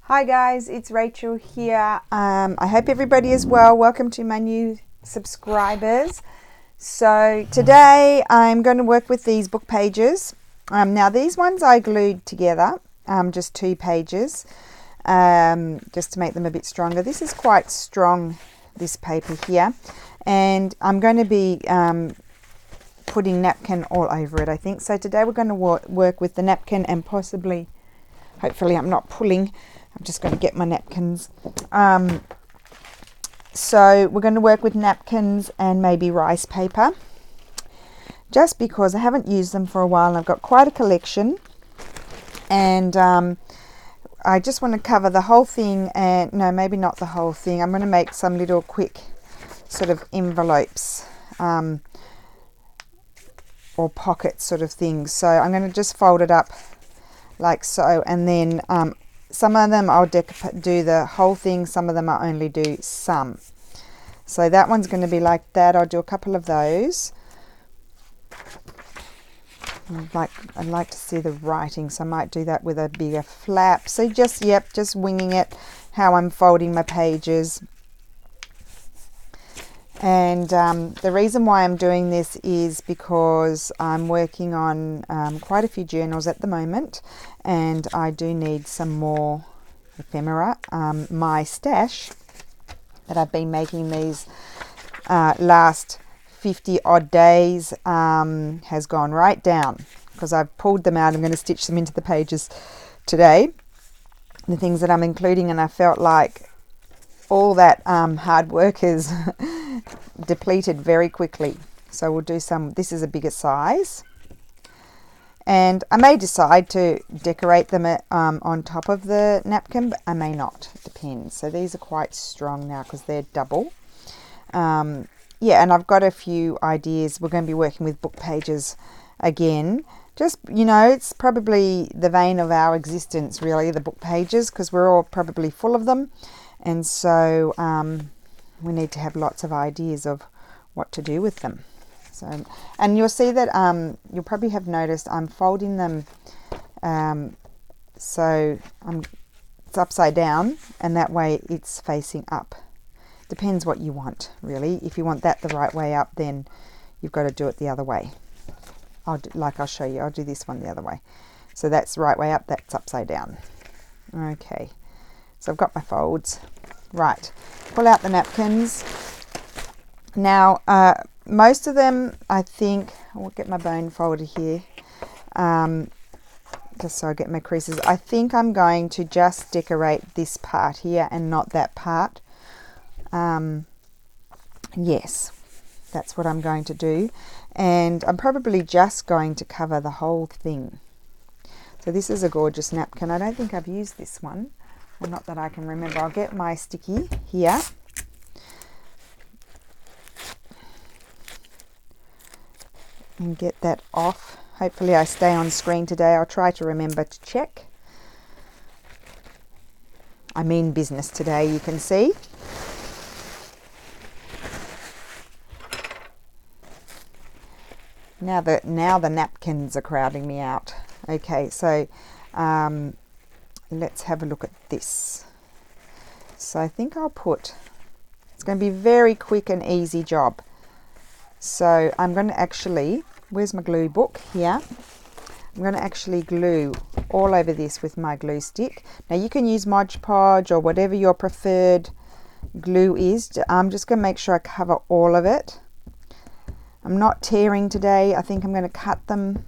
Hi guys, it's Rachel here. I hope everybody is well. Welcome to my new subscribers. So today I'm going to work with these book pages. Now these ones I glued together, just 2 pages, just to make them a bit stronger. This is quite strong, this paper here, and I'm going to be putting napkin all over it, I think. So today we're going to work with the napkin and possibly, hopefully I'm not pulling. I'm just going to get my napkins. So we're going to work with napkins and maybe rice paper, just because I haven't used them for a while and I've got quite a collection, and I just want to cover the whole thing. And no, maybe not the whole thing. I'm going to make some little quick sort of envelopes or pocket sort of things. So I'm going to just fold it up like so, and then some of them I'll do the whole thing, some of them I'll only do some. So that one's going to be like that. I'll do a couple of those. I'd like to see the writing, so I might do that with a bigger flap. So just winging it, how I'm folding my pages. And the reason why I'm doing this is because I'm working on quite a few journals at the moment, and I do need some more ephemera. My stash that I've been making these last 50 odd days has gone right down, because I've pulled them out. I'm going to stitch them into the pages today, the things that I'm including, and I felt like all that hard work is depleted very quickly. So we'll do some. This is a bigger size, and I may decide to decorate them on top of the napkin, but I may not. It depends. So these are quite strong now because they're double. Yeah, and I've got a few ideas. We're going to be working with book pages again. Just, it's probably the vein of our existence, really, the book pages, because we're all probably full of them. And so we need to have lots of ideas of what to do with them. So, and you'll see that you'll probably have noticed I'm folding them so it's upside down, and that way it's facing up. Depends what you want, really. If you want that the right way up, then you've got to do it the other way. I'll show you. I'll do this one the other way. So that's right way up, that's upside down. Okay. So I've got my folds. Right, pull out the napkins. Now, most of them, I think, I'll get my bone folder here, just so I get my creases. I think I'm going to just decorate this part here and not that part. Yes, that's what I'm going to do. And I'm probably just going to cover the whole thing. So this is a gorgeous napkin. I don't think I've used this one. Well, not that I can remember. I'll get my sticky here. And get that off. Hopefully I stay on screen today. I'll try to remember to check. I mean business today, you can see. Now the napkins are crowding me out. Okay, so let's have a look at this. So I think I'll put, it's going to be a very quick and easy job. So I'm going to actually, where's my glue book? Here. I'm going to actually glue all over this with my glue stick. Now you can use Mod Podge or whatever your preferred glue is. I'm just going to make sure I cover all of it. I'm not tearing today. I think I'm going to cut them.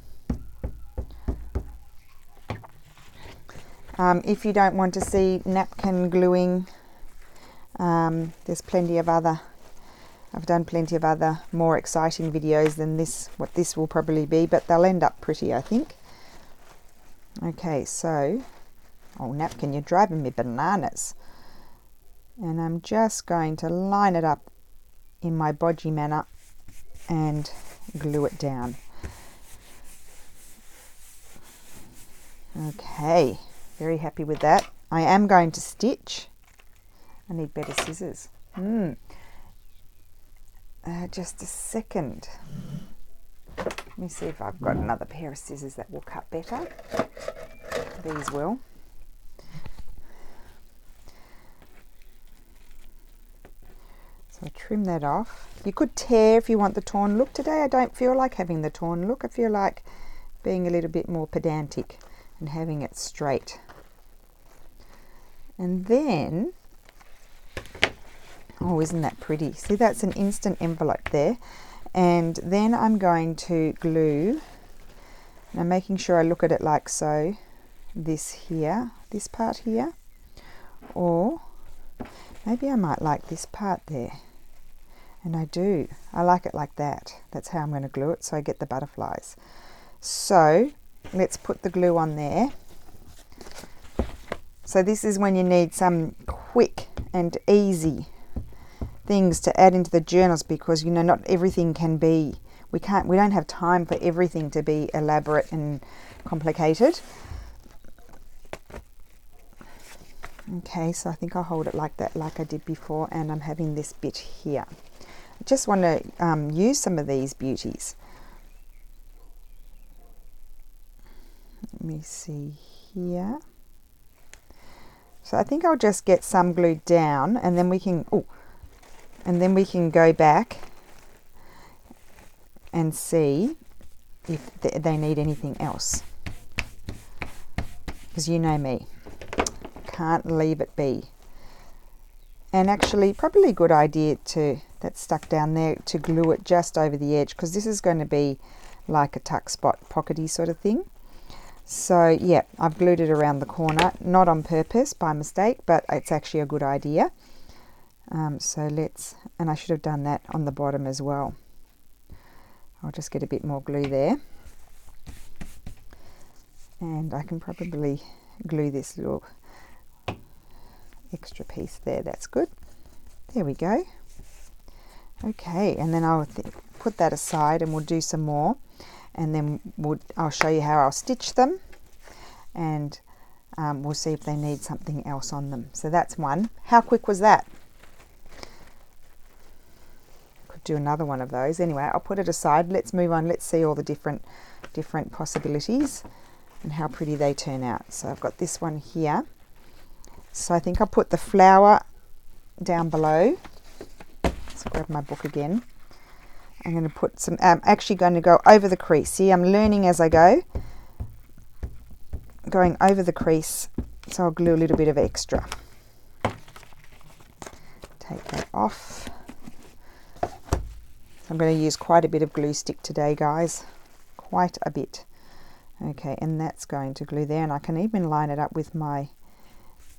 If you don't want to see napkin gluing, there's plenty of other, I've done plenty of other more exciting videos than this, what this will probably be, but they'll end up pretty, I think. Okay, so, oh napkin, you're driving me bananas. And I'm just going to line it up in my bodgy manner and glue it down. Okay. Very happy with that. I am going to stitch. I need better scissors. Just a second. Let me see if I've got another pair of scissors that will cut better. These will. So trim that off. You could tear if you want the torn look. Today I don't feel like having the torn look. I feel like being a little bit more pedantic and having it straight. And then, oh, isn't that pretty? See, that's an instant envelope there. And then I'm going to glue, and I'm making sure I look at it like so, this here, this part here, or maybe I might like this part there. And I do. I like it like that. That's how I'm going to glue it so I get the butterflies. So let's put the glue on there. So this is when you need some quick and easy things to add into the journals, because you know not everything can be, we don't have time for everything to be elaborate and complicated. Okay, so I think I'll hold it like that, like I did before, and I'm having this bit here. I just want to use some of these beauties. Let me see here. So I think I'll just get some glued down, and then we can, go back and see if they need anything else. Because you know me, can't leave it be. And actually probably a good idea to, that's stuck down there, to glue it just over the edge, because this is going to be like a tuck spot pockety sort of thing. So yeah, I've glued it around the corner, not on purpose, by mistake, but it's actually a good idea. So let's, and I should have done that on the bottom as well. I'll just get a bit more glue there. And I can probably glue this little extra piece there. That's good. There we go. Okay, and then I'll put that aside and we'll do some more. And then I'll show you how I'll stitch them, and we'll see if they need something else on them. So that's one. How quick was that? Could do another one of those. Anyway, I'll put it aside. Let's move on. Let's see all the different possibilities and how pretty they turn out. So I've got this one here. So I think I'll put the flower down below. Let's grab my book again. I'm going to put some, I'm actually going to go over the crease. See, I'm learning as I go. Going over the crease, so I'll glue a little bit of extra. Take that off. I'm going to use quite a bit of glue stick today, guys. Quite a bit. Okay, and that's going to glue there, and I can even line it up with my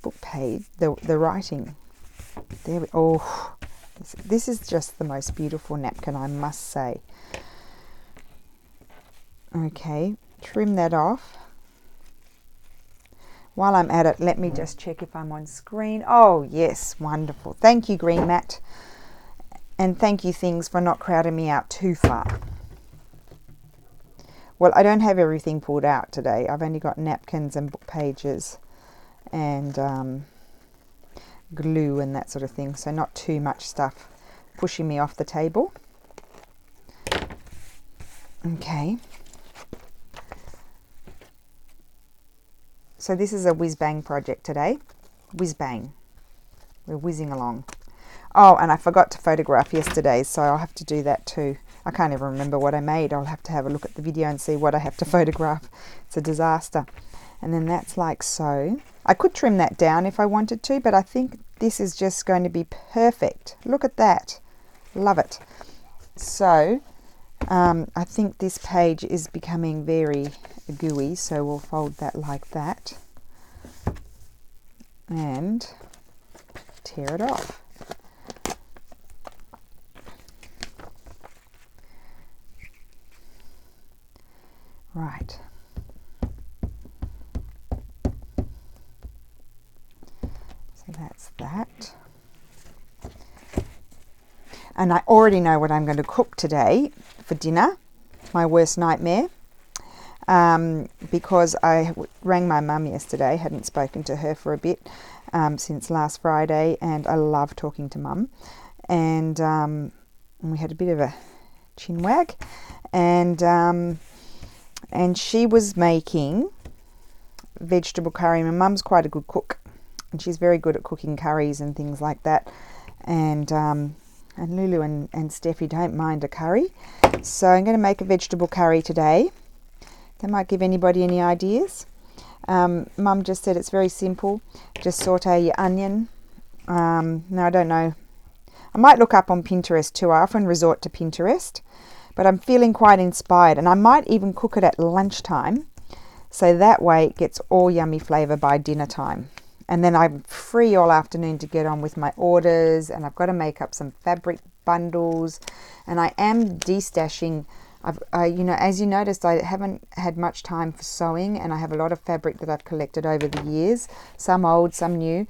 book page, the writing. There we, oh. This is just the most beautiful napkin, I must say. Okay, trim that off. While I'm at it, let me just check if I'm on screen. Oh, yes, wonderful. Thank you, Green Mat. And thank you, Things, for not crowding me out too far. Well, I don't have everything pulled out today. I've only got napkins and book pages and glue and that sort of thing, so not too much stuff pushing me off the table. Okay, so this is a whiz bang project today. Whiz bang, we're whizzing along. Oh, and I forgot to photograph yesterday, so I'll have to do that too. I can't even remember what I made. I'll have to have a look at the video and see what I have to photograph. It's a disaster. And then that's like so. I could trim that down if I wanted to, but I think this is just going to be perfect. Look at that. Love it. So I think this page is becoming very gooey, so we'll fold that like that and tear it off. Right. So that's that. And I already know what I'm going to cook today for dinner. My worst nightmare. Because I rang my mum yesterday, hadn't spoken to her for a bit since last Friday, and I love talking to mum. And we had a bit of a chin wag, and she was making vegetable curry. My mum's quite a good cook, and she's very good at cooking curries and things like that. And And Lulu and Steffi don't mind a curry. So I'm going to make a vegetable curry today. That might give anybody any ideas. Mum just said it's very simple. Just saute your onion. Now I don't know. I might look up on Pinterest too. I often resort to Pinterest. But I'm feeling quite inspired. And I might even cook it at lunchtime. So that way it gets all yummy flavour by dinner time. And then I'm free all afternoon to get on with my orders. And I've got to make up some fabric bundles. And I am destashing. You know, as you noticed, I haven't had much time for sewing. And I have a lot of fabric that I've collected over the years. Some old, some new.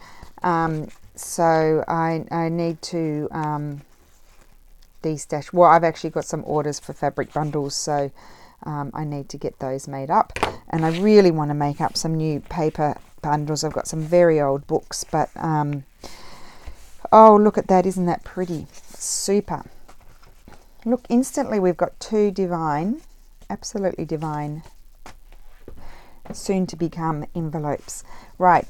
So I need to destash. Well, I've actually got some orders for fabric bundles. So I need to get those made up. And I really want to make up some new paper bundles. I've got some very old books, but oh, look at that. Isn't that pretty? Super. Look, instantly we've got two divine, absolutely divine, soon to become envelopes. Right.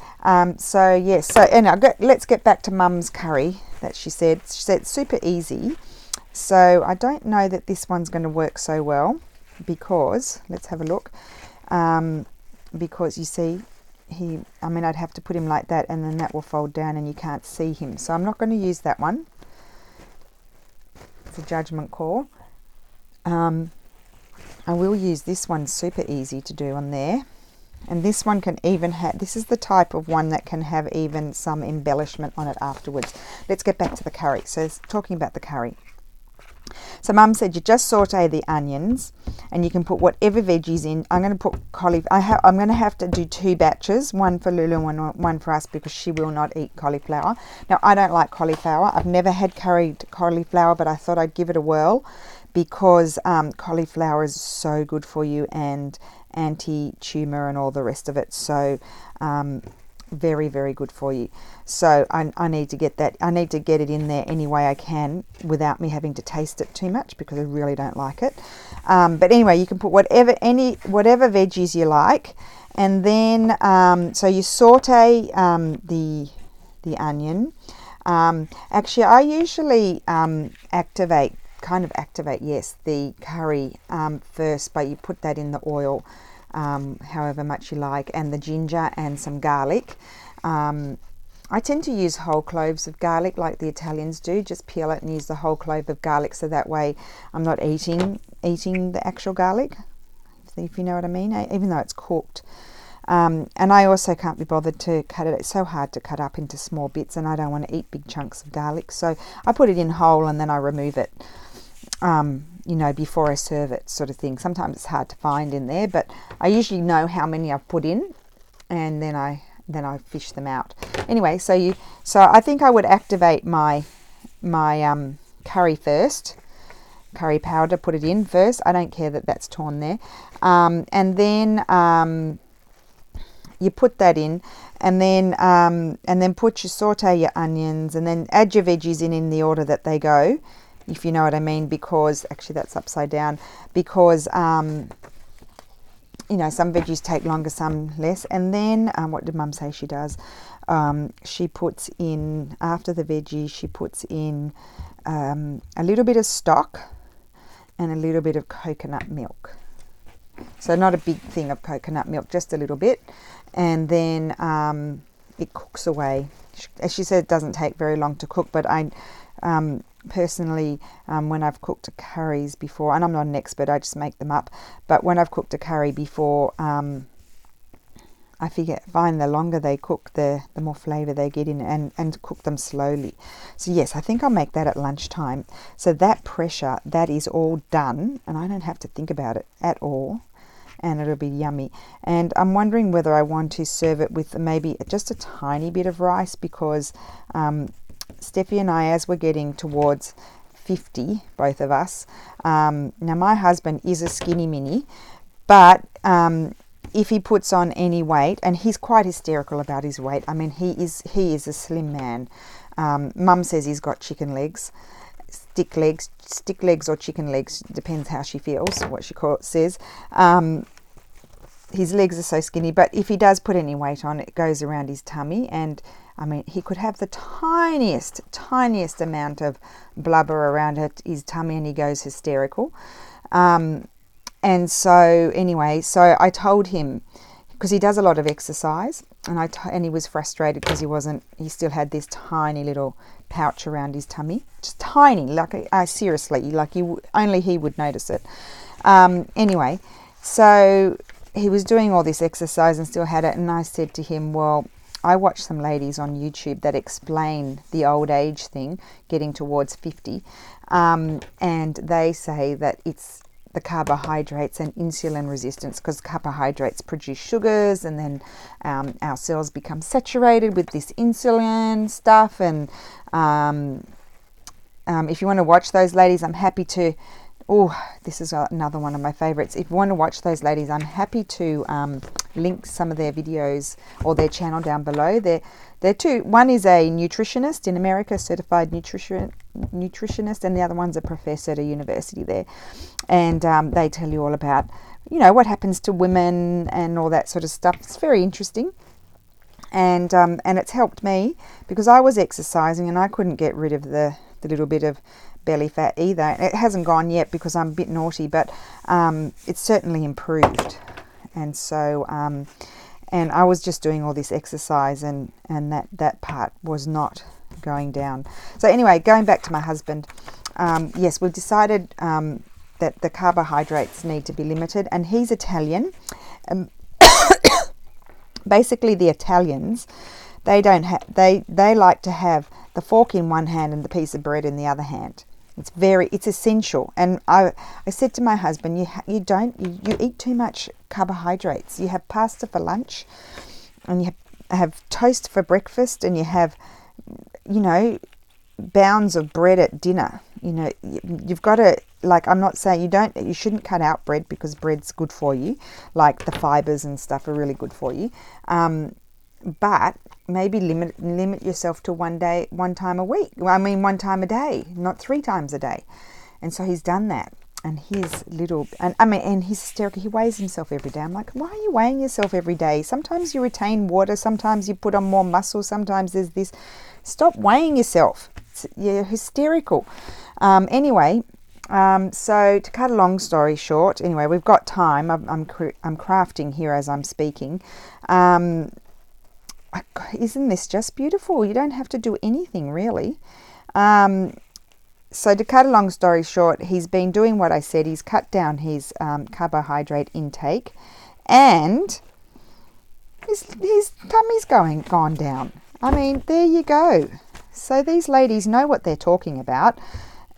So yes. So anyway, let's get back to Mum's curry that she said. She said it's super easy. So I don't know that this one's going to work so well because, let's have a look. Because you see, I'd have to put him like that and then that will fold down and you can't see him. So I'm not going to use that one. It's a judgment call. I will use this one, super easy to do on there. And this one can even have, this is the type of one that can have even some embellishment on it afterwards. Let's get back to the curry. So talking about the curry. So Mum said you just saute the onions and you can put whatever veggies in. I'm going to put cauliflower. I'm going to have to do 2 batches, one for Lulu and one for us because she will not eat cauliflower. Now, I don't like cauliflower. I've never had curried cauliflower, but I thought I'd give it a whirl because cauliflower is so good for you and anti-tumor and all the rest of it. So very, very good for you. So I need to get that. I need to get it in there any way I can without me having to taste it too much because I really don't like it. But anyway, you can put whatever veggies you like, and then so you saute the onion. Actually, I usually activate the curry first, but you put that in the oil. However much you like, and the ginger and some garlic. I tend to use whole cloves of garlic like the Italians do. Just peel it and use the whole clove of garlic, so that way I'm not eating the actual garlic, if you know what I mean, even though it's cooked. And I also can't be bothered to cut it. It's so hard to cut up into small bits, and I don't want to eat big chunks of garlic, so I put it in whole and then I remove it. You know, before I serve it, sort of thing. Sometimes it's hard to find in there, but I usually know how many I've put in, and then I fish them out. Anyway, so I think I would activate my curry first, curry powder. Put it in first. I don't care that that's torn there, and then you put that in, and then saute your onions, and then add your veggies in the order that they go. If you know what I mean, because actually that's upside down, because you know, some veggies take longer, some less. And then what did Mum say she does? She puts in, after the veggies, she puts in a little bit of stock and a little bit of coconut milk. So not a big thing of coconut milk, just a little bit. And then it cooks away. As she said, it doesn't take very long to cook, but I personally, when I've cooked curries before, and I'm not an expert, I just make them up, but when I've cooked a curry before, I find the longer they cook, the more flavour they get in, and cook them slowly. So yes, I think I'll make that at lunchtime. So that pressure, that is all done, and I don't have to think about it at all, and it'll be yummy. And I'm wondering whether I want to serve it with maybe just a tiny bit of rice, because Steffi and I, as we're getting towards 50, both of us, now my husband is a skinny mini, but if he puts on any weight, and he's quite hysterical about his weight, I mean, he is a slim man. Mum says he's got chicken legs, stick legs or chicken legs, depends how she feels, what she says. His legs are so skinny, but if he does put any weight on, it goes around his tummy, and I mean, he could have the tiniest amount of blubber around his tummy and he goes hysterical. And so anyway, so I told him, because he does a lot of exercise, and he was frustrated because he still had this tiny little pouch around his tummy, just tiny, like seriously, like only he would notice it. Anyway, so he was doing all this exercise and still had it, and I said to him, well, I watch some ladies on YouTube that explain the old age thing, getting towards 50, and they say that it's the carbohydrates and insulin resistance, because carbohydrates produce sugars, and then our cells become saturated with this insulin stuff. And if you want to watch those ladies, I'm happy to. Oh, this is another one of my favorites. If you want to watch those ladies, I'm happy to link some of their videos or their channel down below. They're two. One is a nutritionist in America, certified nutritionist, and the other one's a professor at a university there. And they tell you all about, what happens to women and all that sort of stuff. It's very interesting. And it's helped me, because I was exercising and I couldn't get rid of the little bit of belly fat either. It hasn't gone yet because I'm a bit naughty, but it's certainly improved. And so and I was just doing all this exercise, and that part was not going down. So anyway, going back to my husband, yes, we've decided that the carbohydrates need to be limited, and he's Italian. Basically, the Italians, they like to have the fork in one hand and the piece of bread in the other hand. It's essential. And I said to my husband, you eat too much carbohydrates. You have pasta for lunch, and you have toast for breakfast, and you have, bounds of bread at dinner. You've got to, like, I'm not saying you shouldn't cut out bread, because bread's good for you, like the fibers and stuff are really good for you. But maybe limit yourself to one time a week. One time a day, not 3 times a day. And so he's done that. And he's and he's hysterical. He weighs himself every day. I'm like, why are you weighing yourself every day? Sometimes you retain water, sometimes you put on more muscle, sometimes there's this. Stop weighing yourself. You're hysterical. Anyway, so to cut a long story short, anyway, we've got time. I'm crafting here as I'm speaking. Isn't this just beautiful? You don't have to do anything really. So to cut a long story short, he's been doing what I said. He's cut down his carbohydrate intake, and his tummy's gone down. There you go. So these ladies know what they're talking about.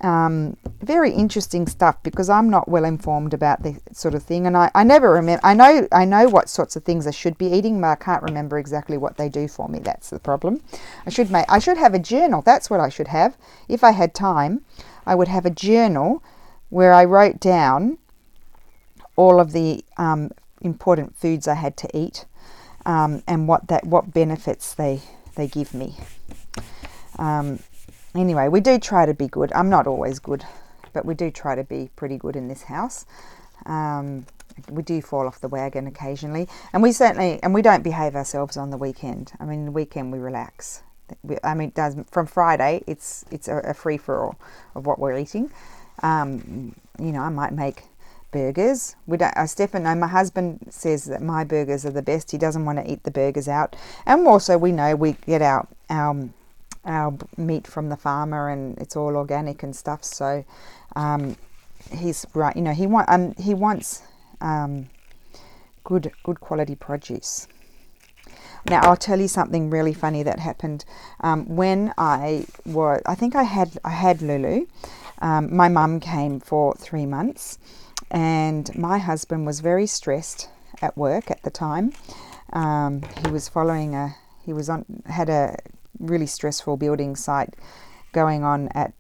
Very interesting stuff, because I'm not well informed about this sort of thing, and I never remember. I know what sorts of things I should be eating, but I can't remember exactly what they do for me. That's the problem. I should have a journal. That's what I should have. If I had time, I would have a journal where I wrote down all of the important foods I had to eat, and what benefits they give me. Anyway, we do try to be good. I'm not always good, but we do try to be pretty good in this house. We do fall off the wagon occasionally, and we don't behave ourselves on the weekend. The weekend we relax. It does from Friday. It's a free for all of what we're eating. I might make burgers. My husband says that my burgers are the best. He doesn't want to eat the burgers out, and also we know we get our meat from the farmer, and it's all organic and stuff. So he's right. He wants good quality produce. Now I'll tell you something really funny that happened when I think I had Lulu. My mum came for 3 months, and my husband was very stressed at work at the time. Had a really stressful building site going on at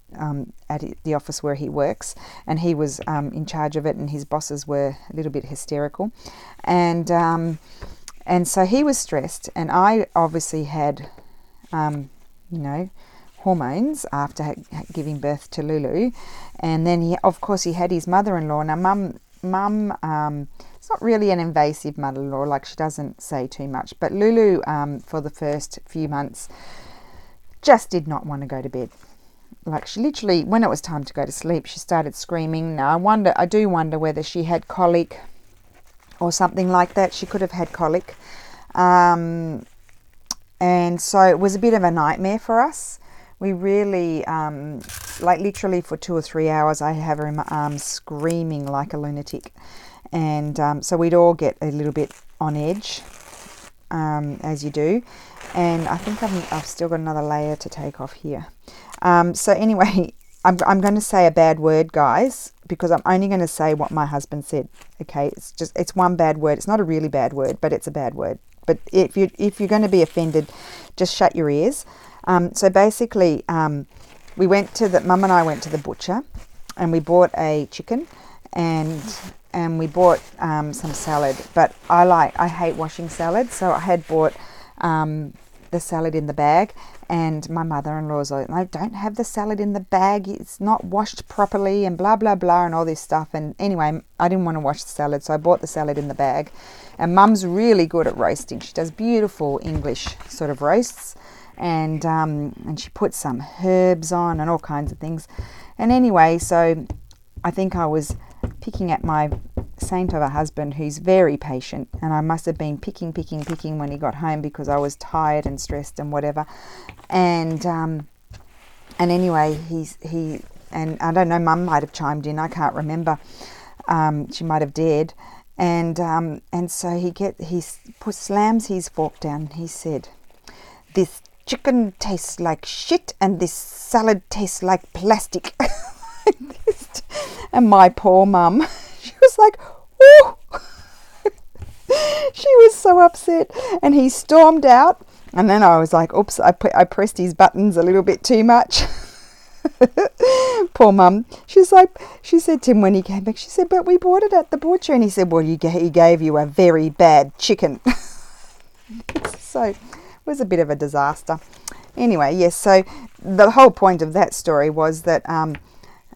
the office where he works, and he was in charge of it, and his bosses were a little bit hysterical, and so he was stressed, and I obviously had hormones after giving birth to Lulu, and then he had his mother-in-law. Now Mum Mum, it's not really an invasive mother-in-law, like she doesn't say too much, but Lulu, for the first few months, just did not want to go to bed. Like she literally, when it was time to go to sleep, she started screaming. Now I do wonder whether she had colic or something like that. She could have had colic. And so it was a bit of a nightmare for us. We really, like literally for 2 or 3 hours, I have her in my arms screaming like a lunatic. And so we'd all get a little bit on edge, as you do. And I think I've still got another layer to take off here. So anyway, I'm going to say a bad word, guys, because I'm only going to say what my husband said. Okay, it's one bad word. It's not a really bad word, but it's a bad word. But if you're going to be offended, just shut your ears. So basically, Mum and I went to the butcher, and we bought a chicken, and we bought some salad. But I hate washing salad, so I had bought the salad in the bag, and my mother-in-law's like, no, don't have the salad in the bag, it's not washed properly, and blah blah blah and all this stuff. And anyway, I didn't want to wash the salad, so I bought the salad in the bag. And Mum's really good at roasting. She does beautiful English sort of roasts, and she puts some herbs on and all kinds of things. And anyway, so I think I was picking at my saint of a husband, who's very patient, and I must have been picking when he got home, because I was tired and stressed and whatever. And anyway, he and I don't know, Mum might have chimed in, I can't remember. She might have dared. And so he slams his fork down. He said, "This chicken tastes like shit, and this salad tastes like plastic." And my poor Mum, she was like, "Oh!" She was so upset, and he stormed out. And then I was like, "Oops, I pressed his buttons a little bit too much." Poor Mum. She said to him when he came back, she said, "But we bought it at the butcher." And he said, "Well, he gave you a very bad chicken." So it was a bit of a disaster. Anyway, yes, so the whole point of that story was that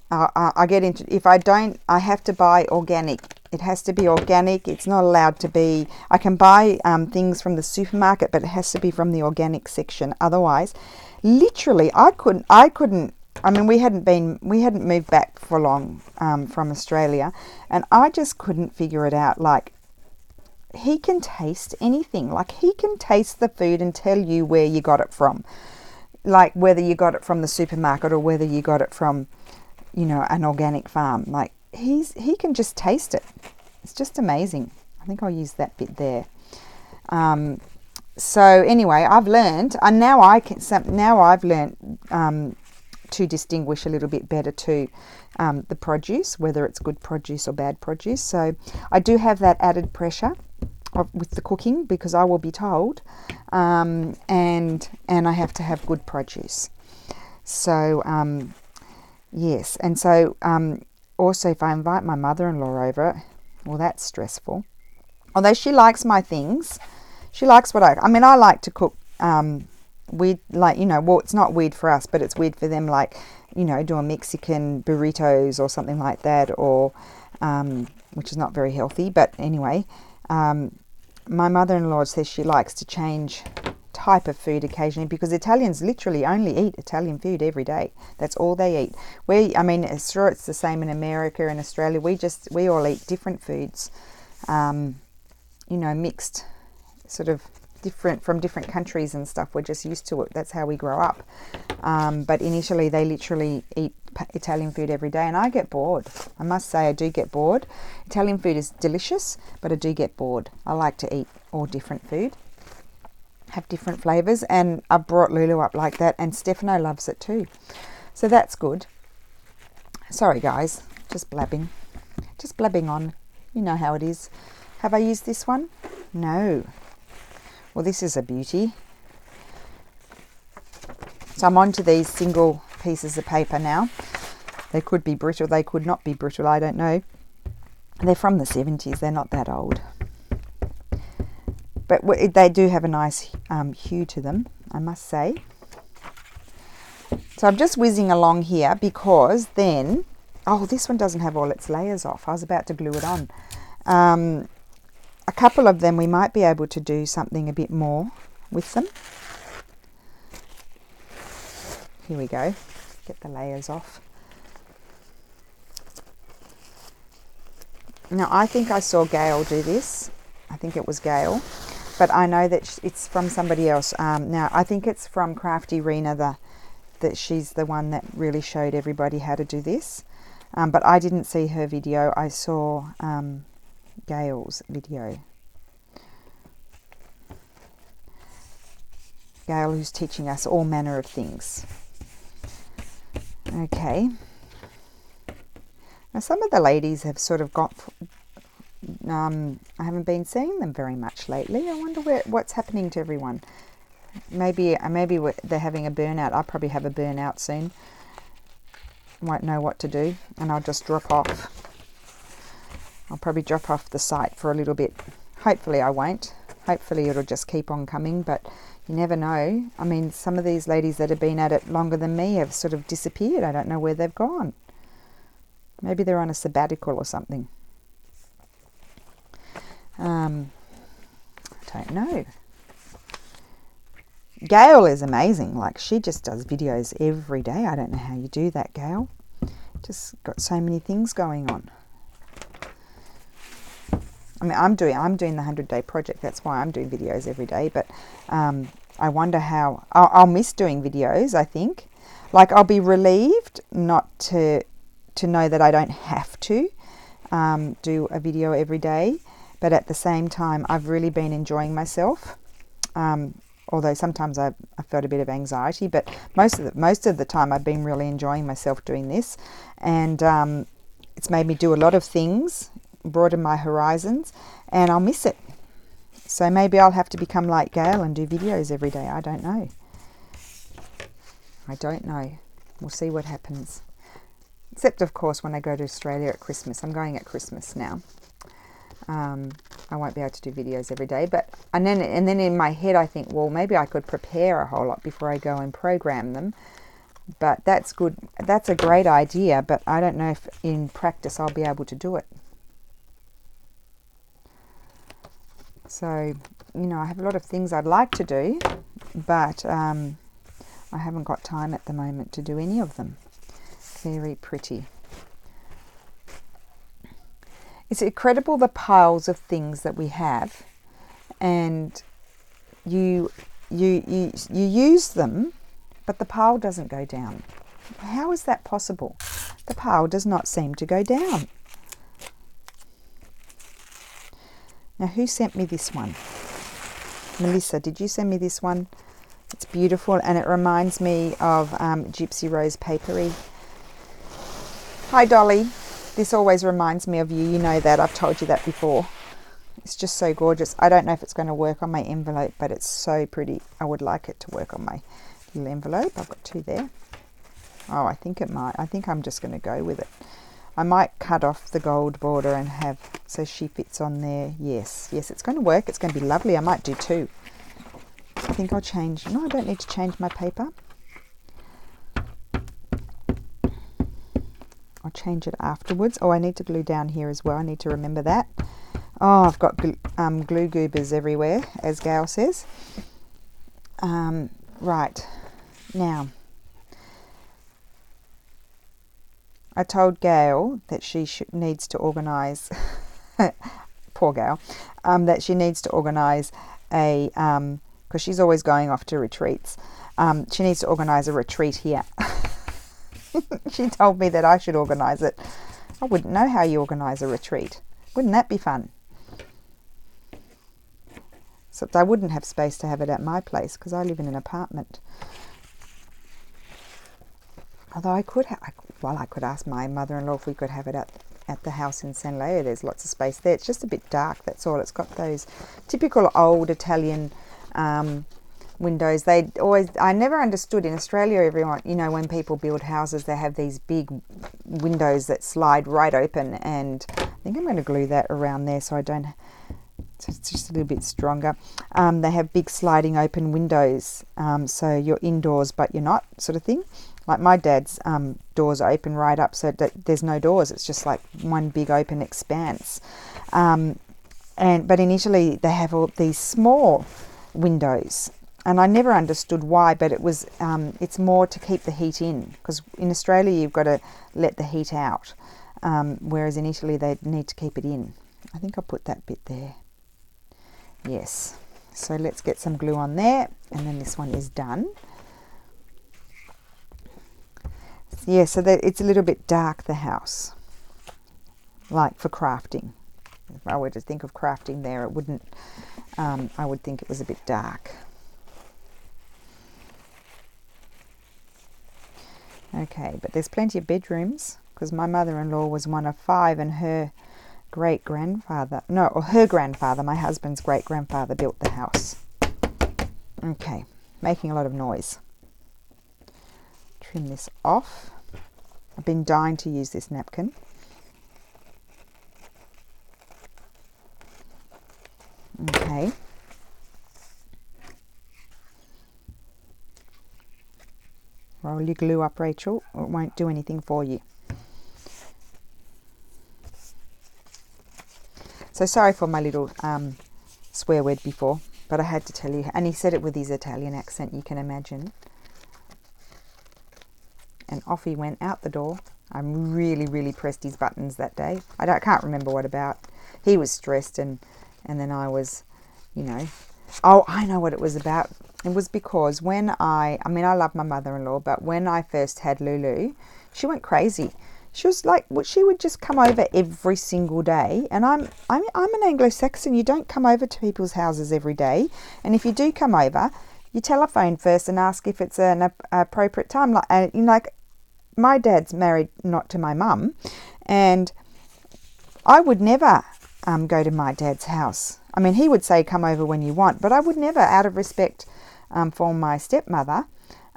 I get into, if I don't, I have to buy organic. It has to be organic. It's not allowed to be, I can buy things from the supermarket, but it has to be from the organic section. Otherwise, literally, I couldn't, I mean, we hadn't moved back for long from Australia, and I just couldn't figure it out. Like, he can taste anything. Like, he can taste the food and tell you where you got it from. Like, whether you got it from the supermarket or whether you got it from, an organic farm. Like, he can just taste it. It's just amazing. I think I'll use that bit there. So anyway, I've learned, and now I've learned to distinguish a little bit better too, the produce, whether it's good produce or bad produce. So I do have that added pressure with the cooking, because I will be told, and I have to have good produce. So yes, and so also if I invite my mother-in-law over, well, that's stressful. Although she likes my things, she likes what I like to cook weird, like, well, it's not weird for us, but it's weird for them, like, do a Mexican burritos or something like that, or which is not very healthy. But anyway, my mother-in-law says she likes to change type of food occasionally, because Italians literally only eat Italian food every day. That's all they eat. It's sure it's the same in America and Australia. We all eat different foods, mixed, sort of different from different countries and stuff. We're just used to it. That's how we grow up. But in Italy, they literally eat Italian food every day, and I get bored. I must say, I do get bored. Italian food is delicious, but I do get bored. I like to eat all different food, have different flavors, and I brought Lulu up like that, and Stefano loves it too. So that's good. Sorry guys, just blabbing on. You know how it is. Have I used this one? No. Well, this is a beauty. So I'm on to these single pieces of paper now. They could be brittle, they could not be brittle, I don't know. They're from the 70s, they're not that old. But they do have a nice hue to them, I must say. So I'm just whizzing along here, because then Oh, this one doesn't have all its layers off. I was about to glue it on. A couple of them we might be able to do something a bit more with them. Here we go. Get the layers off. Now, I think I saw Gail do this. I think it was Gail. But I know that it's from somebody else. Now, I think it's from Crafty Rena, that she's the one that really showed everybody how to do this. But I didn't see her video. I saw Gail's video. Gail, who's teaching us all manner of things. Okay. Now, some of the ladies have sort of got... I haven't been seeing them very much lately. I wonder what's happening to everyone. Maybe they're having a burnout. I'll probably have a burnout soon. Won't know what to do, and I'll just drop off. I'll probably drop off the site for a little bit. Hopefully I won't. Hopefully it'll just keep on coming, but you never know. I mean, some of these ladies that have been at it longer than me have sort of disappeared. I don't know where they've gone. Maybe they're on a sabbatical or something. I don't know. Gail is amazing. Like, she just does videos every day. I don't know how you do that, Gail. Just got so many things going on. I mean, I'm doing the 100-day project. That's why I'm doing videos every day. But I wonder how... I'll miss doing videos, I think. Like, I'll be relieved not to know that I don't have to do a video every day. But at the same time, I've really been enjoying myself. Although sometimes I felt a bit of anxiety, but most of the time I've been really enjoying myself doing this, and it's made me do a lot of things, broaden my horizons, and I'll miss it. So maybe I'll have to become like Gail and do videos every day. I don't know. I don't know. We'll see what happens. Except, of course, when I go to Australia at Christmas. I'm going at Christmas now. I won't be able to do videos every day, but and then in my head I think, well, maybe I could prepare a whole lot before I go and program them. But that's good. That's a great idea, but I don't know if in practice I'll be able to do it. So, you know, I have a lot of things I'd like to do, but I haven't got time at the moment to do any of them. Very pretty. It's incredible the piles of things that we have, and you use them, but the pile doesn't go down. How is that possible? The pile does not seem to go down. Now, who sent me this one? Melissa, did you send me this one? It's beautiful, and it reminds me of Gypsy Rose Papery. Hi, Dolly. This always reminds me of you. You know that. I've told you that before. It's just so gorgeous. I don't know if it's going to work on my envelope, but it's so pretty. I would like it to work on my little envelope. I've got two there. Oh, I think it might. I think I'm just going to go with it. I might cut off the gold border and have so she fits on there. Yes, it's going to work. It's going to be lovely. I might do two. I think I'll change. No, I don't need to change my paper. I'll change it afterwards. Oh, I need to glue down here as well. I need to remember that. Oh, I've got glue goobers everywhere, as Gail says. Right. Now, I told Gail that she needs to organise, poor Gail, that she needs to organise a, because she's always going off to retreats. She needs to organise a retreat here. She told me that I should organise it. I wouldn't know how you organise a retreat. Wouldn't that be fun? Except I wouldn't have space to have it at my place because I live in an apartment. Although I could I could ask my mother-in-law if we could have it at the house in San Leo. There's lots of space there. It's just a bit dark, that's all. It's got those typical old Italian windows. I never understood in Australia, everyone, you know, when people build houses, they have these big windows that slide right open, and I think I'm going to glue that around there so I don't So it's just a little bit stronger. They have big sliding open windows, so you're indoors but you're not, sort of thing. Like my dad's doors open right up, so that there's no doors. It's just like one big open expanse. But in Italy they have all these small windows, and I never understood why. But it was it's more to keep the heat in, because in Australia you've got to let the heat out, whereas in Italy they need to keep it in. I think I'll put that bit there. Yes. So let's get some glue on there, and then this one is done. Yeah, so that it's a little bit dark, the house, like for crafting. If I were to think of crafting there, it wouldn't, I would think it was a bit dark. Okay, but there's plenty of bedrooms, because my mother-in-law was one of 5, and her great-grandfather, no, or her grandfather, my husband's great-grandfather, built the house. Okay, making a lot of noise. Trim this off. I've been dying to use this napkin. Okay. Roll your glue up, Rachel, or it won't do anything for you. So sorry for my little swear word before, but I had to tell you. And he said it with his Italian accent, you can imagine. And off he went out the door. I really pressed his buttons that day. I can't remember what about. He was stressed, and then I was, you know. Oh, I know what it was about. It was because when I love my mother-in-law, but when I first had Lulu, she went crazy. She was like, she would just come over every single day. And I'm an Anglo-Saxon. You don't come over to people's houses every day. And if you do come over, you telephone first and ask if it's an appropriate time. Like my dad's married not to my mum, and I would never go to my dad's house. I mean, he would say come over when you want, but I would never, out of respect for my stepmother,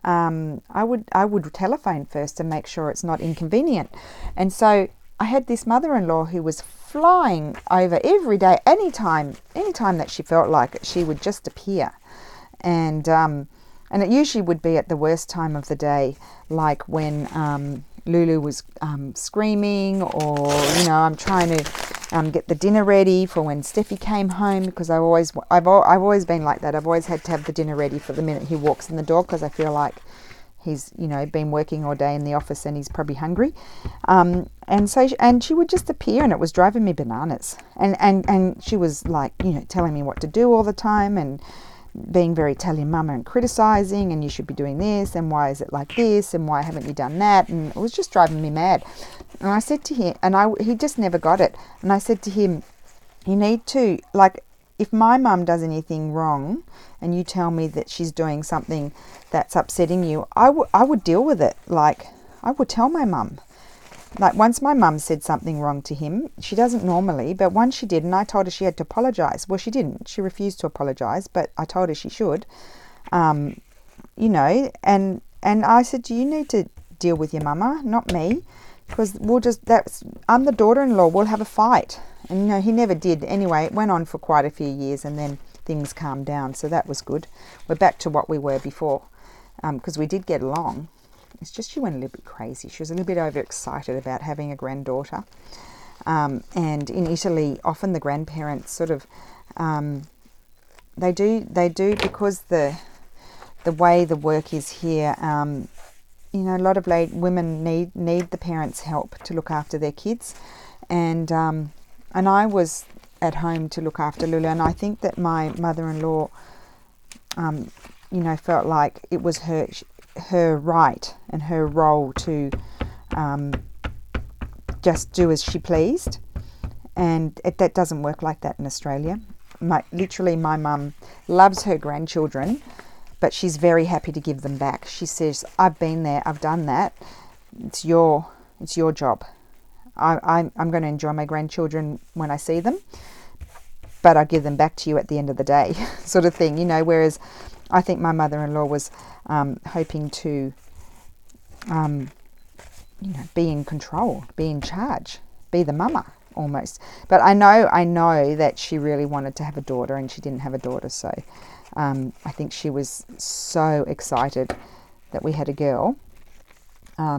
I would telephone first to make sure it's not inconvenient. And so I had this mother-in-law who was flying over every day, anytime that she felt like it, she would just appear. And it usually would be at the worst time of the day, like when Lulu was screaming, or I'm trying to get the dinner ready for when Steffi came home, because I've always been like that. I've always had to have the dinner ready for the minute he walks in the door, because I feel like he's been working all day in the office and he's probably hungry. And she would just appear, and it was driving me bananas. And she was like telling me what to do all the time, and being very Italian mama, and criticizing, and you should be doing this, and why is it like this, and why haven't you done that? And it was just driving me mad. And I said to him, and he just never got it, and I said to him, you need to, like, if my mum does anything wrong and you tell me that she's doing something that's upsetting you, I would deal with it. Like, I would tell my mum. Like, once my mum said something wrong to him, she doesn't normally, but once she did, and I told her she had to apologise. Well, she didn't. She refused to apologise, but I told her she should. And I said, you need to deal with your mama, not me, because I'm the daughter-in-law, we'll have a fight. And he never did. Anyway, it went on for quite a few years, and then things calmed down, so that was good. We're back to what we were before, because we did get along. It's just she went a little bit crazy. She was a little bit overexcited about having a granddaughter. And in Italy, often the grandparents sort of, they do because the way the work is here, a lot of women need the parents' help to look after their kids. And I was at home to look after Lulu, and I think that my mother-in-law, felt like it was her right and her role to just do as she pleased, and that doesn't work like that in Australia. My mum loves her grandchildren, but she's very happy to give them back. She says, I've been there, I've done that, it's your job. I'm going to enjoy my grandchildren when I see them, but I'll give them back to you at the end of the day, sort of thing, whereas I think my mother-in-law was hoping to, be in control, be in charge, be the mama, almost. But I know that she really wanted to have a daughter, and she didn't have a daughter, so I think she was so excited that we had a girl.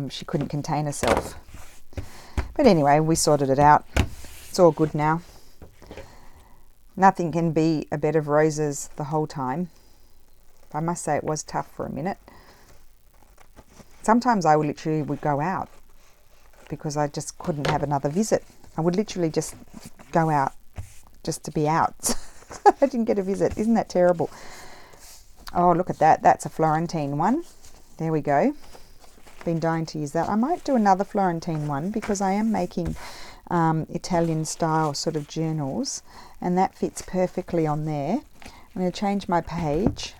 She couldn't contain herself. But anyway, we sorted it out. It's all good now. Nothing can be a bed of roses the whole time. I must say it was tough for a minute. Sometimes I literally would go out because I just couldn't have another visit. I would literally just go out just to be out. I didn't get a visit. Isn't that terrible? Oh, look at that. That's a Florentine one. There we go. Been dying to use that. I might do another Florentine one because I am making Italian style sort of journals, and that fits perfectly on there. I'm going to change my page.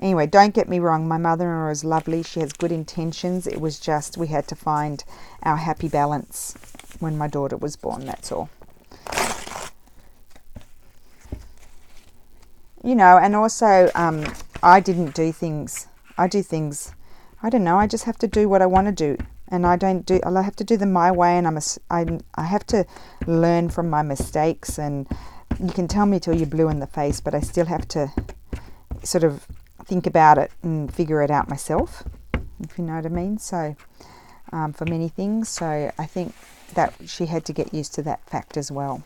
Anyway, don't get me wrong, my mother-in-law is lovely. She has good intentions. It was just we had to find our happy balance when my daughter was born, that's all. You know, and also I didn't do things. I do things, I don't know, I just have to do what I want to do. And I have to do them my way, and I have to learn from my mistakes. And you can tell me till you're blue in the face, but I still have to sort of think about it and figure it out myself, if you know what I mean. So for many things, so I think that she had to get used to that fact as well,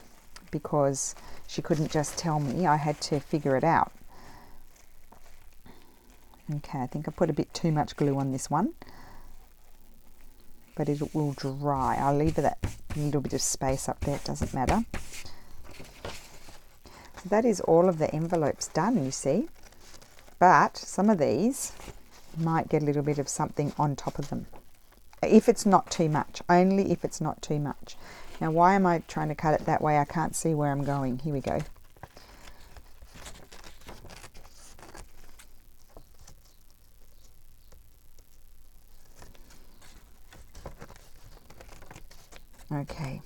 because she couldn't just tell me. I had to figure it out. Okay, I think I put a bit too much glue on this one, but it will dry. I'll leave that little bit of space up there, it doesn't matter. So that is all of the envelopes done, you see. But some of these might get a little bit of something on top of them. If it's not too much, only if it's not too much. Now, why am I trying to cut it that way? I can't see where I'm going. Here we go. Okay.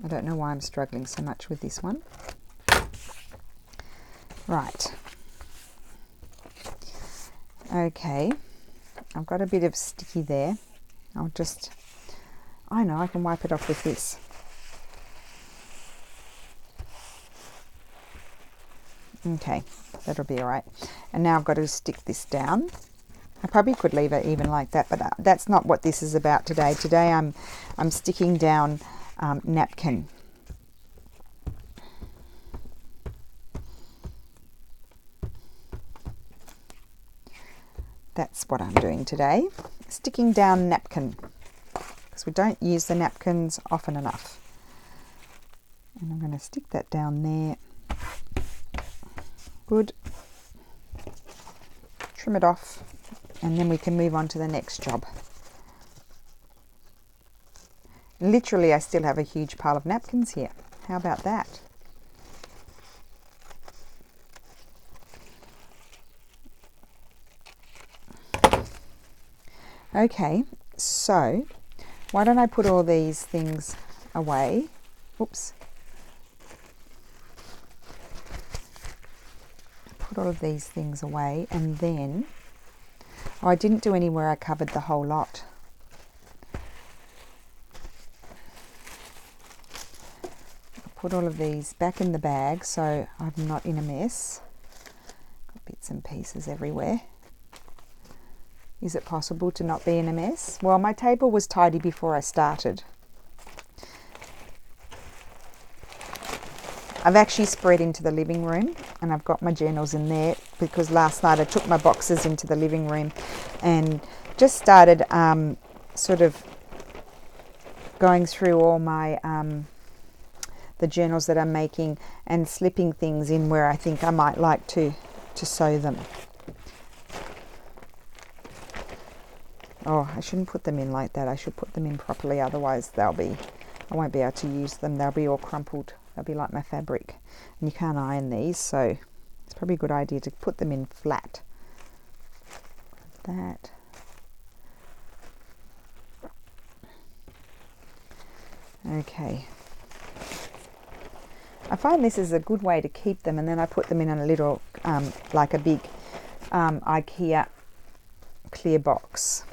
I don't know why I'm struggling so much with this one. Right. Okay. I've got a bit of sticky there. I know, I can wipe it off with this. Okay, that'll be all right. And now I've got to stick this down. I probably could leave it even like that, but that's not what this is about today. Today I'm sticking down napkin. That's what I'm doing today. Sticking down napkin, because we don't use the napkins often enough. And I'm going to stick that down there. Good. Trim it off, and then we can move on to the next job. Literally, I still have a huge pile of napkins here. How about that? Okay, so why don't I put all these things away? Oops. Put all of these things away, and then, oh, I didn't do anywhere I covered the whole lot. Put all of these back in the bag so I'm not in a mess. Got bits and pieces everywhere. Is it possible to not be in a mess? Well, my table was tidy before I started. I've actually spread into the living room, and I've got my journals in there because last night I took my boxes into the living room and just started sort of going through all my the journals that I'm making and slipping things in where I think I might like to sew them. Oh, I shouldn't put them in like that. I should put them in properly, otherwise I won't be able to use them. They'll be all crumpled. They'll be like my fabric. And you can't iron these, so it's probably a good idea to put them in flat. Like that. Okay. I find this is a good way to keep them, and then I put them in a little, like a big IKEA clear box.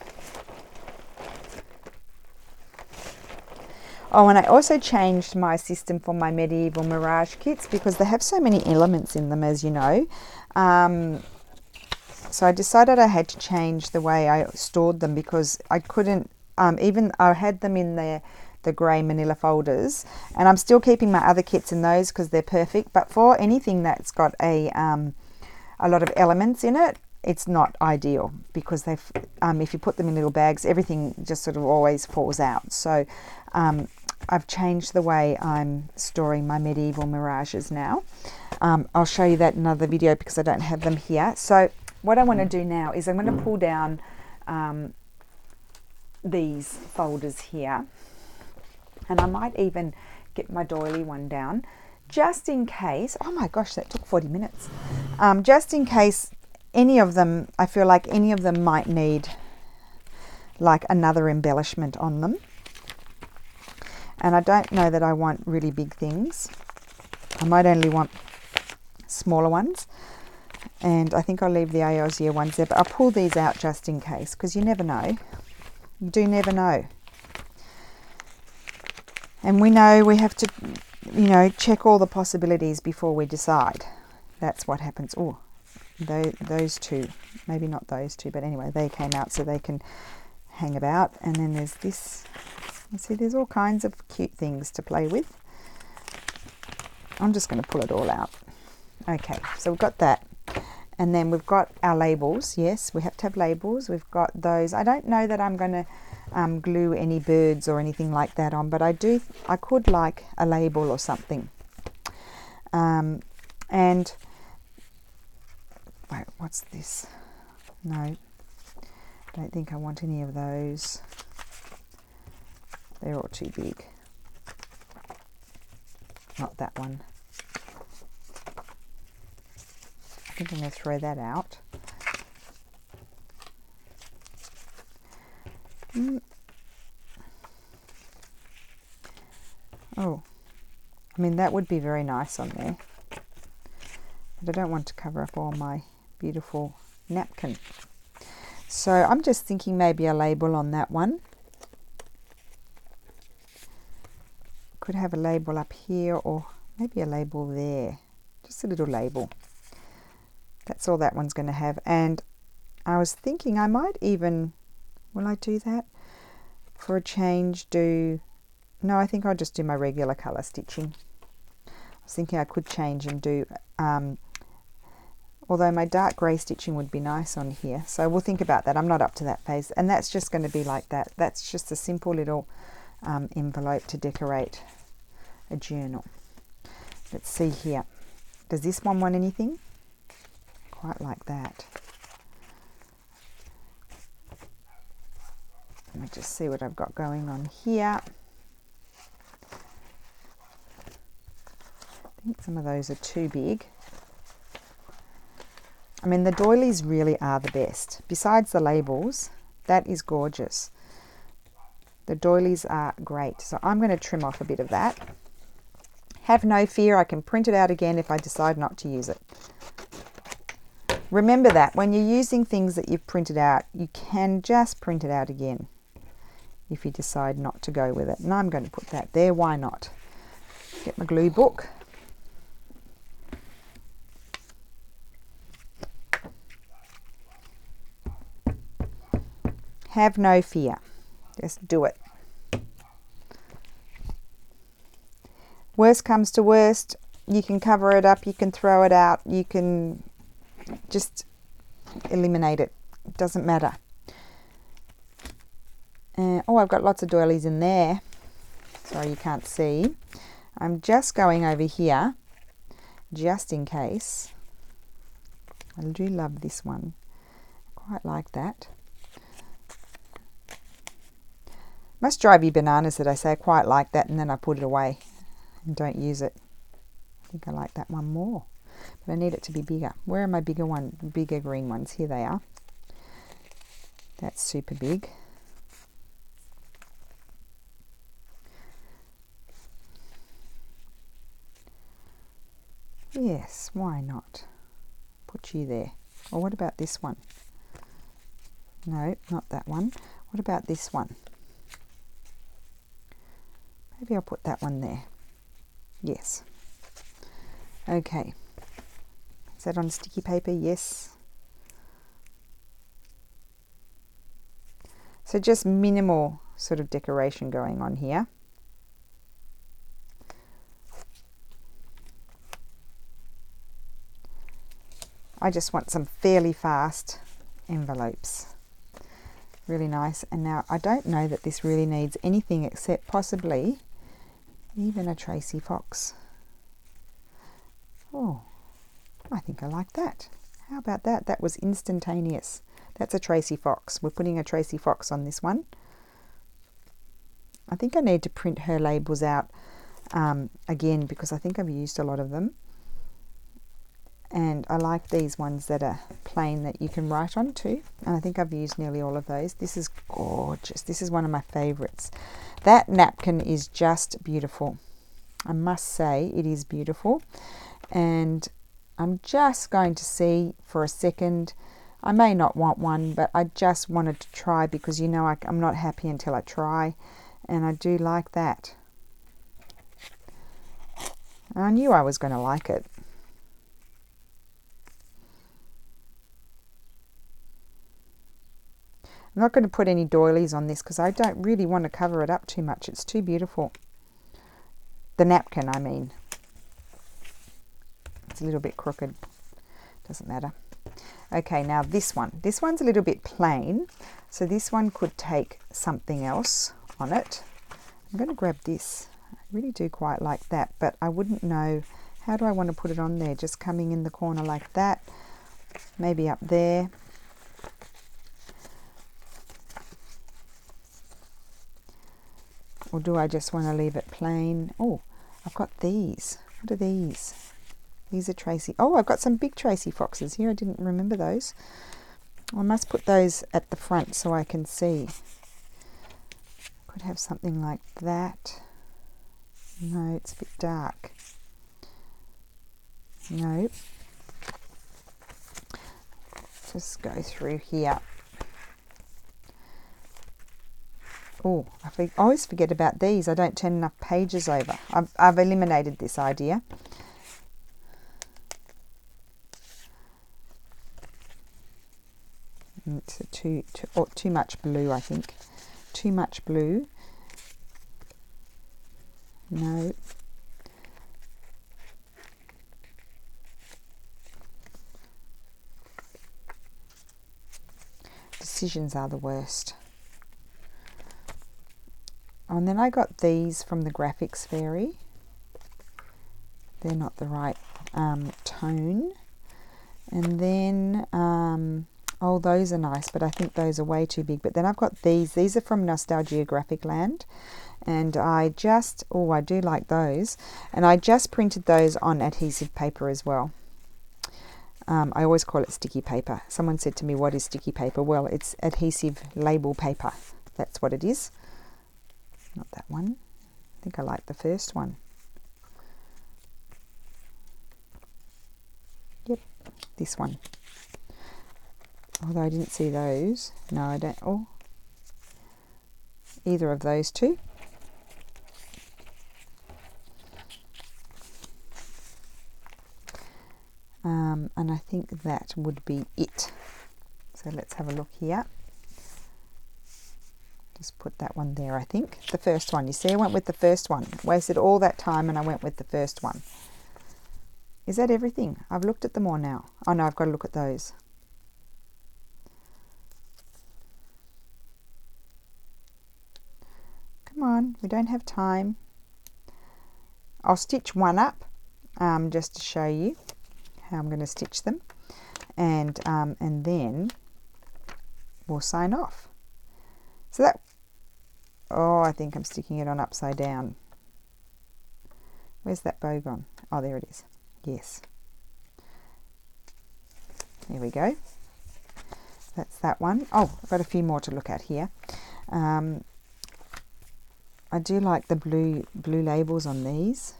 Oh, and I also changed my system for my medieval mirage kits because they have so many elements in them, as you know. So I decided I had to change the way I stored them because I couldn't, even I had them in the grey manila folders, and I'm still keeping my other kits in those because they're perfect. But for anything that's got a lot of elements in it, it's not ideal because they've, if you put them in little bags, everything just sort of always falls out. So I've changed the way I'm storing my medieval mirages now. I'll show you that in another video because I don't have them here. So what I want to do now is I'm going to pull down these folders here, and I might even get my doily one down just in case. Oh my gosh, that took 40 minutes. Just in case any of them, I feel like any of them might need like another embellishment on them. And I don't know that I want really big things. I might only want smaller ones. And I think I'll leave the Ayosier ones there, but I'll pull these out just in case because you never know. You do never know. And we know we have to, you know, check all the possibilities before we decide. That's what happens. Oh, those two, maybe not those two, but anyway, they came out so they can hang about. And then there's this. You see, there's all kinds of cute things to play with. I'm just going to pull it all out. Okay, so we've got that. And then we've got our labels. Yes, we have to have labels. We've got those. I don't know that I'm going to glue any birds or anything like that on, but I could like a label or something. And wait, what's this? No, I don't think I want any of those. They're all too big. Not that one. I think I'm going to throw that out. Oh, I mean, that would be very nice on there. But I don't want to cover up all my beautiful napkin. So I'm just thinking maybe a label on that one. Could have a label up here or maybe a label there. Just a little label. That's all that one's going to have. And I was thinking I might even, will I do that? For a change no, I think I'll just do my regular colour stitching. I was thinking I could change and do, although my dark grey stitching would be nice on here. So we'll think about that. I'm not up to that phase. And that's just going to be like that. That's just a simple little envelope to decorate a journal. Let's see here. Does this one want anything? Quite like that. Let me just see what I've got going on here. I think some of those are too big. I mean, the doilies really are the best. Besides the labels, that is gorgeous. The doilies are great. So I'm going to trim off a bit of that. Have no fear, I can print it out again if I decide not to use it. Remember that when you're using things that you've printed out, you can just print it out again if you decide not to go with it. And I'm going to put that there, why not? Get my glue book. Have no fear, just do it. Worst comes to worst, you can cover it up, you can throw it out, you can just eliminate it. It doesn't matter. Oh, I've got lots of doilies in there. Sorry, you can't see. I'm just going over here, just in case. I do love this one. Quite like that. Must drive you bananas that I say I quite like that and then I put it away and don't use it. I think I like that one more, but I need it to be bigger. Where are my bigger green ones? Here they are. That's super big. Yes, why not? Put you there. Or what about this one? No, not that one. What about this one? Maybe I'll put that one there. Yes. Okay. Is that on sticky paper? Yes. So just minimal sort of decoration going on here. I just want some fairly fast envelopes. Really nice. And now I don't know that this really needs anything except possibly even a Tracy Fox. Oh, I think I like that. How about that? That was instantaneous. That's a Tracy Fox. We're putting a Tracy Fox on this one. I think I need to print her labels out again because I think I've used a lot of them. And I like these ones that are plain that you can write on too. And I think I've used nearly all of those. This is gorgeous. This is one of my favorites. That napkin is just beautiful. I must say it is beautiful. And I'm just going to see for a second. I may not want one, but I just wanted to try because you know I'm not happy until I try. And I do like that. I knew I was going to like it. I'm not going to put any doilies on this because I don't really want to cover it up too much. It's too beautiful. The napkin, I mean. It's a little bit crooked. Doesn't matter. Okay, now this one. This one's a little bit plain. So this one could take something else on it. I'm going to grab this. I really do quite like that, but I wouldn't know. How do I want to put it on there? Just coming in the corner like that. Maybe up there. Or do I just want to leave it plain? Oh, I've got these. What are these? These are Tracy. Oh, I've got some big Tracy Foxes here. I didn't remember those. I must put those at the front so I can see. Could have something like that. No, it's a bit dark. No. Just go through here. Oh, I always forget about these. I don't turn enough pages over. I've eliminated this idea. It's too much blue, I think. Too much blue. No. Decisions are the worst. Oh, and then I got these from the Graphics Fairy. They're not the right tone. And then, oh, those are nice, but I think those are way too big. But then I've got these. These are from Nostalgia Graphic Land. And I do like those. And I just printed those on adhesive paper as well. I always call it sticky paper. Someone said to me, what is sticky paper? Well, it's adhesive label paper. That's what it is. Not that one. I think I like the first one. Yep, this one. Although I didn't see those. No, I don't. Oh, either of those two. And I think that would be it. So let's have a look here. Just put that one there, I think. The first one. You see, I went with the first one. Wasted all that time and I went with the first one. Is that everything? I've looked at them all now. Oh no, I've got to look at those. Come on, we don't have time. I'll stitch one up just to show you how I'm going to stitch them. And then we'll sign off. So that, oh, I think I'm sticking it on upside down. Where's that bow gone? Oh, there it is. Yes. There we go. That's that one. Oh, I've got a few more to look at here. I do like the blue labels on these.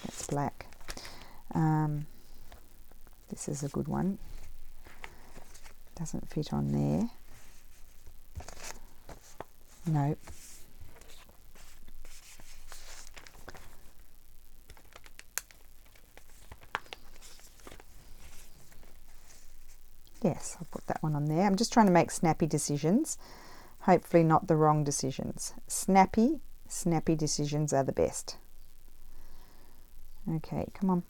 That's black. This is a good one. Doesn't fit on there. Nope. Yes, I'll put that one on there. I'm just trying to make snappy decisions. Hopefully not the wrong decisions. Snappy decisions are the best. Okay, come on.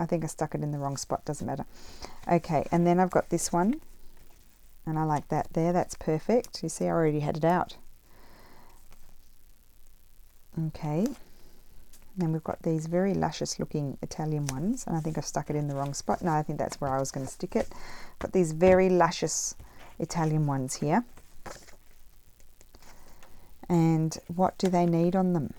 I think I stuck it in the wrong spot, doesn't matter. Okay, and then I've got this one, and I like that there. That's perfect. You see, I already had it out. Okay, then we've got these very luscious looking Italian ones, and I think I've stuck it in the wrong spot. No, I think that's where I was going to stick it. Got these very luscious Italian ones here. And what do they need on them?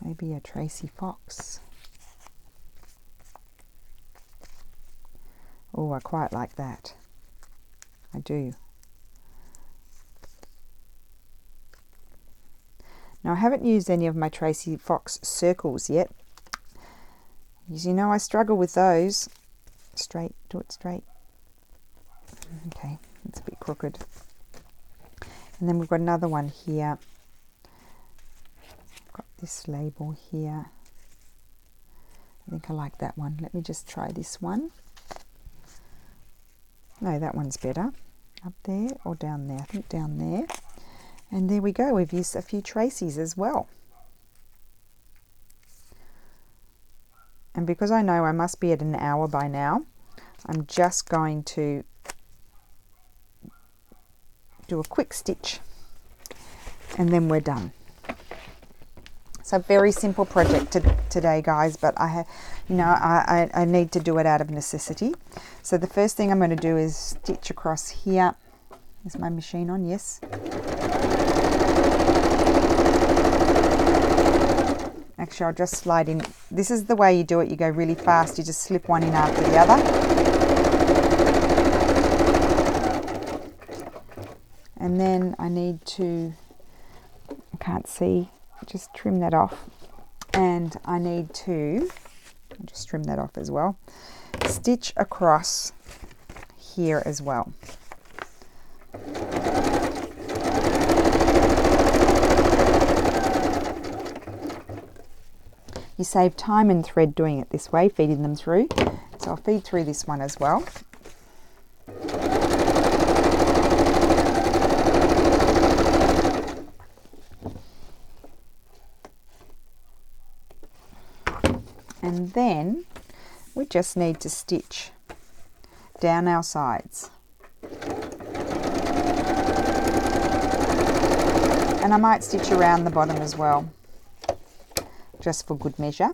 Maybe a Tracy Fox. Oh, I quite like that. I do. Now I haven't used any of my Tracy Fox circles yet. As you know, I struggle with those. Straight, do it straight. Okay, it's a bit crooked. And then we've got another one here. Got this label here. I think I like that one. Let me just try this one. No, that one's better. Up there or down there? I think down there. And there we go. We've used a few Tracy's as well. And because I know I must be at an hour by now, I'm just going to do a quick stitch and then we're done. So very simple project today, guys, but I need to do it out of necessity. So the first thing I'm going to do is stitch across here. Is my machine on? Yes. Actually, I'll just slide in. This is the way you do it. You go really fast. You just slip one in after the other. And then I need to, I can't see, just trim that off. And I need to, I'll just trim that off as well, stitch across here as well. You save time and thread doing it this way, feeding them through. So I'll feed through this one as well. And then we just need to stitch down our sides. And I might stitch around the bottom as well, just for good measure.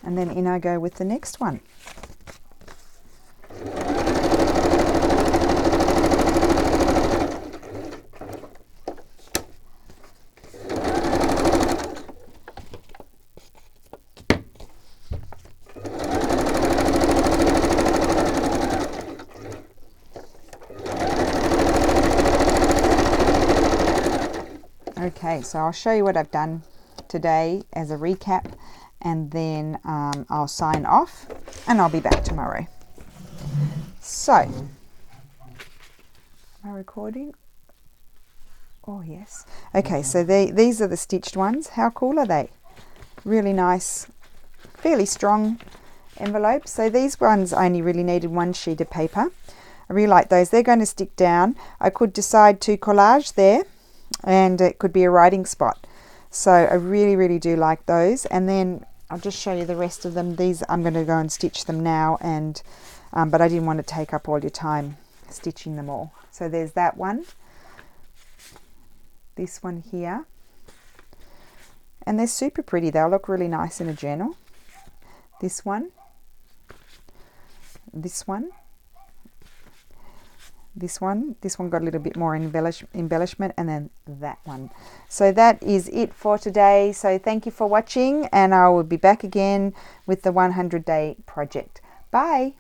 And then in I go with the next one. Okay, so I'll show you what I've done today as a recap, and then I'll sign off and I'll be back tomorrow. So, am I recording? Oh yes. Okay, so these are the stitched ones. How cool are they? Really nice, fairly strong envelopes. So these ones I only really needed one sheet of paper. I really like those. They're going to stick down. I could decide to collage there, and it could be a writing spot. So I really do like those. And then I'll just show you the rest of them. These I'm going to go and stitch them now, and but I didn't want to take up all your time stitching them all. So there's that one, this one here, and they're super pretty. They'll look really nice in a journal. This one, this one, this one got a little bit more embellishment, and then that one. So that is it for today. So thank you for watching, and I will be back again with the 100-day project. Bye.